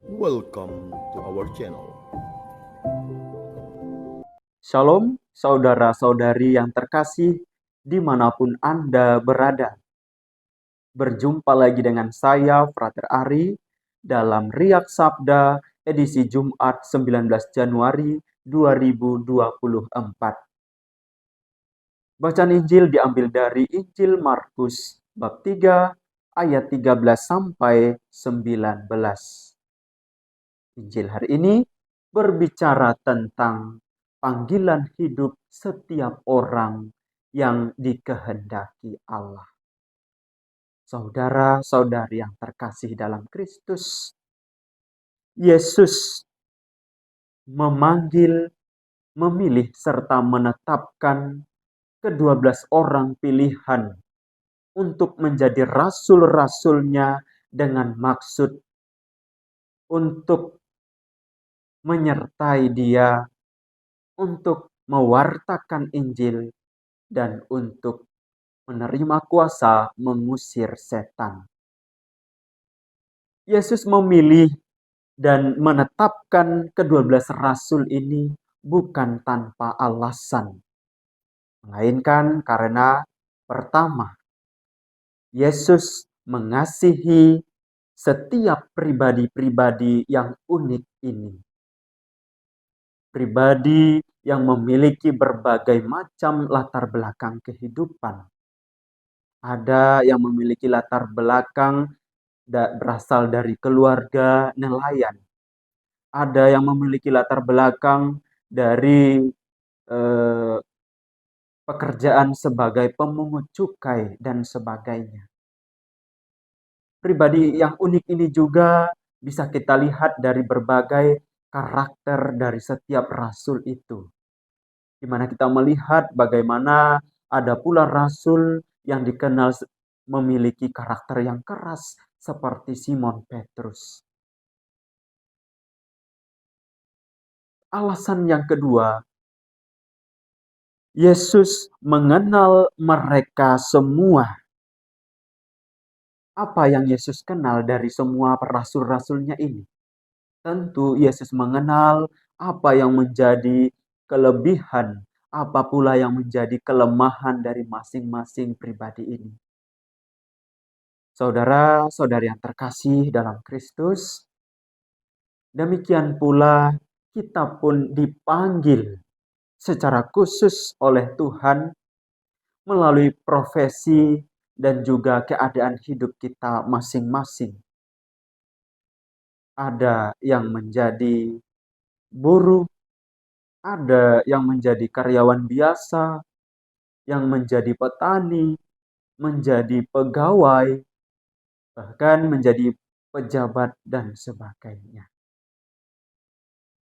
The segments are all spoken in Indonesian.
Welcome to our channel. Shalom, saudara-saudari yang terkasih, dimanapun Anda berada. Berjumpa lagi dengan saya, Frater Ari, dalam Riak Sabda edisi Jumat 19 Januari 2024. Bacaan Injil diambil dari Injil Markus, bab 3, ayat 13 sampai 19. Injil hari ini berbicara tentang panggilan hidup setiap orang yang dikehendaki Allah. Saudara-saudari yang terkasih dalam Kristus, Yesus memanggil, memilih, serta menetapkan ke-12 orang pilihan untuk menjadi rasul-rasulnya dengan maksud untuk menyertai dia, untuk mewartakan Injil, dan untuk menerima kuasa mengusir setan. Yesus memilih dan menetapkan ke-12 rasul ini bukan tanpa alasan, melainkan karena pertama, Yesus mengasihi setiap pribadi-pribadi yang unik ini. Pribadi yang memiliki berbagai macam latar belakang kehidupan. Ada yang memiliki latar belakang berasal dari keluarga nelayan. Ada yang memiliki latar belakang dari eh, pekerjaan sebagai pemungut cukai dan sebagainya. Pribadi yang unik ini juga bisa kita lihat dari berbagai karakter dari setiap rasul itu. Di mana kita melihat bagaimana ada pula rasul yang dikenal memiliki karakter yang keras seperti Simon Petrus. Alasan yang kedua, Yesus mengenal mereka semua. Apa yang Yesus kenal dari semua rasul-rasulnya ini? Tentu Yesus mengenal apa yang menjadi kelebihan, apa pula yang menjadi kelemahan dari masing-masing pribadi ini. Saudara-saudari yang terkasih dalam Kristus, demikian pula kita pun dipanggil secara khusus oleh Tuhan melalui profesi dan juga keadaan hidup kita masing-masing. Ada yang menjadi buruh, ada yang menjadi karyawan biasa, yang menjadi petani, menjadi pegawai, bahkan menjadi pejabat dan sebagainya.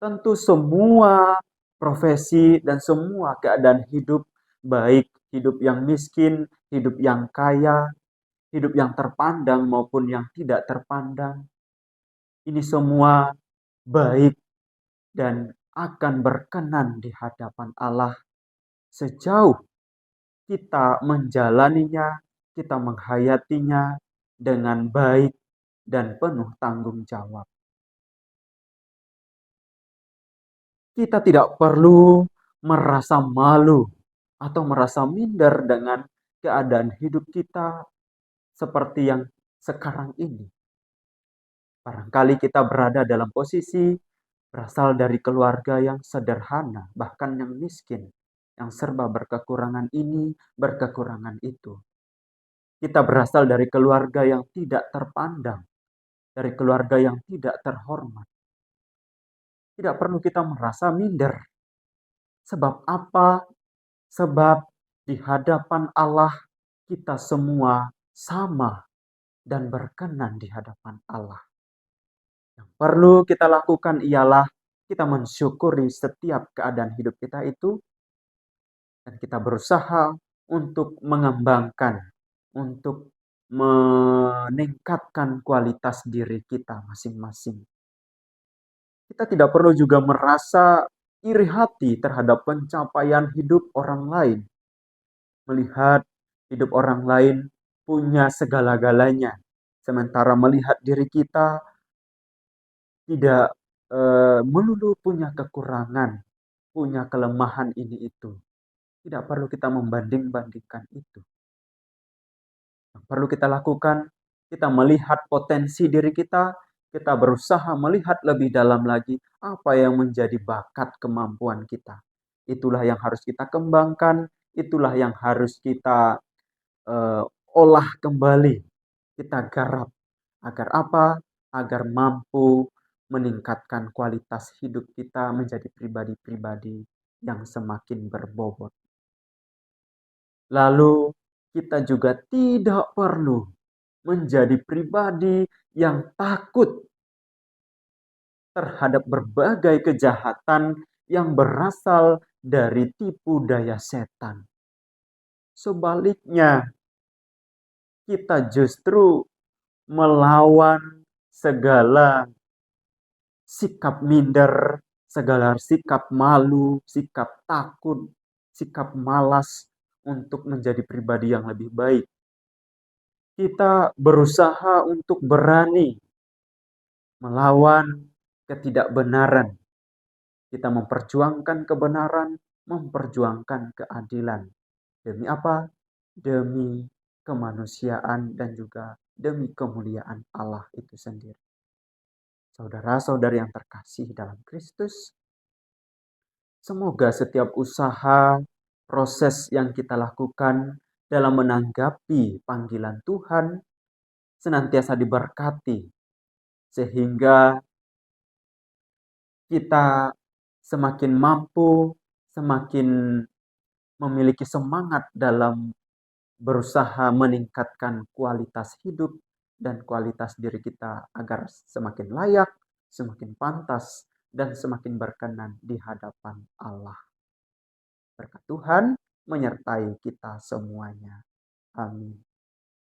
Tentu semua profesi dan semua keadaan hidup, baik hidup yang miskin, hidup yang kaya, hidup yang terpandang maupun yang tidak terpandang, ini semua baik dan akan berkenan di hadapan Allah sejauh kita menjalaninya, kita menghayatinya dengan baik dan penuh tanggung jawab. Kita tidak perlu merasa malu atau merasa minder dengan keadaan hidup kita seperti yang sekarang ini. Barangkali kita berada dalam posisi berasal dari keluarga yang sederhana, bahkan yang miskin, yang serba berkekurangan ini, berkekurangan itu. Kita berasal dari keluarga yang tidak terpandang, dari keluarga yang tidak terhormat. Tidak perlu kita merasa minder. Sebab apa? Sebab di hadapan Allah kita semua sama dan berkenan di hadapan Allah. Yang perlu kita lakukan ialah kita mensyukuri setiap keadaan hidup kita itu dan kita berusaha untuk mengembangkan, untuk meningkatkan kualitas diri kita masing-masing. Kita tidak perlu juga merasa iri hati terhadap pencapaian hidup orang lain. Melihat hidup orang lain punya segala-galanya. Sementara melihat diri kita tidak melulu punya kekurangan, punya kelemahan ini itu. Tidak perlu kita membanding-bandingkan itu. Yang perlu kita lakukan, kita melihat potensi diri kita berusaha melihat lebih dalam lagi apa yang menjadi bakat kemampuan kita. Itulah yang harus kita kembangkan, itulah yang harus kita eh, olah kembali, kita garap. Agar apa? Agar mampu meningkatkan kualitas hidup kita menjadi pribadi-pribadi yang semakin berbobot. Lalu kita juga tidak perlu menjadi pribadi yang takut terhadap berbagai kejahatan yang berasal dari tipu daya setan. Sebaliknya, kita justru melawan segala sikap minder, segala sikap malu, sikap takut, sikap malas untuk menjadi pribadi yang lebih baik. Kita berusaha untuk berani melawan ketidakbenaran. Kita memperjuangkan kebenaran, memperjuangkan keadilan. Demi apa? Demi kemanusiaan dan juga demi kemuliaan Allah itu sendiri. Saudara-saudari yang terkasih dalam Kristus, semoga setiap usaha, proses yang kita lakukan dalam menanggapi panggilan Tuhan senantiasa diberkati, sehingga kita semakin mampu, semakin memiliki semangat dalam berusaha meningkatkan kualitas hidup dan kualitas diri kita agar semakin layak, semakin pantas, dan semakin berkenan di hadapan Allah. Berkat Tuhan menyertai kita semuanya. Amin.